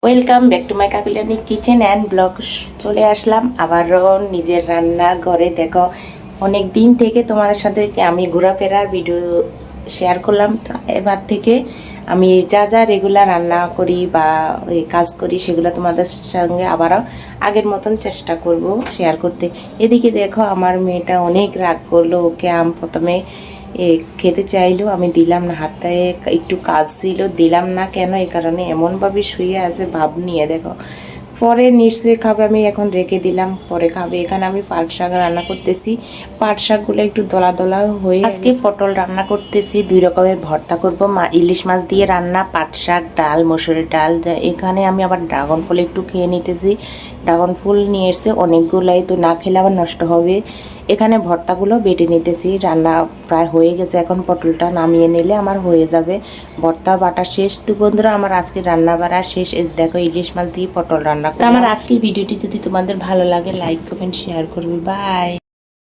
Welcome back to my কাকুলিয়ানি kitchen and blog. চলে আসলাম আবারও নিজের রান্নার ঘরে। দেখো, অনেক দিন থেকে তোমাদের সাথে আমি ঘোরাফেরার ভিডিও শেয়ার করলাম। এবার থেকে আমি যা যা রেগুলার রান্না করি বা ওই কাজ করি সেগুলো তোমাদের সঙ্গে আবারও আগের মতন চেষ্টা করব শেয়ার করতে। এদিকে দেখো, আমার মেয়েটা অনেক রাগ করলো। ওকে প্রথমে খেতে চাইলো, আমি দিলাম না। হাতে একটু কাজ ছিল, দিলাম না। কেন? এই কারণে এমনভাবে শুয়ে আছে, ভাব নিয়ে দেখো। পরে নিশ্চয়ই খাবে, আমি এখন রেখে দিলাম, পরে খাবে। এখানে আমি পাট শাক রান্না করতেছি। পাট শাকগুলো একটু দলা দলা হয়ে আজকে পটল রান্না করতেছি। 2 রকমের ভর্তা করব। ইলিশ মাছ দিয়ে রান্না, পাট শাক, ডাল, মসুরের ডাল। এখানে আমি আবার ড্রাগন ফল একটু খেয়ে নিতেছি। ড্রাগন ফুল নিয়ে এসছে অনেকগুলাই, তো না খেলে আবার নষ্ট হবে। এখানে ভর্তাগুলো বেটে নিতেছি। রান্না প্রায় হয়ে গেছে, এখন পটলটা নামিয়ে নিলে আমার হয়ে যাবে। ভর্তা বাটা শেষ। তো বন্ধুরা, আমার আজকে রান্না বাড়া শেষ। দেখো, ইলিশ মাছ দিয়ে পটল রান্না। তো আমার আজকের ভিডিওটি যদি তোমাদের ভালো লাগে, লাইক কমেন্ট শেয়ার করবে। বাই।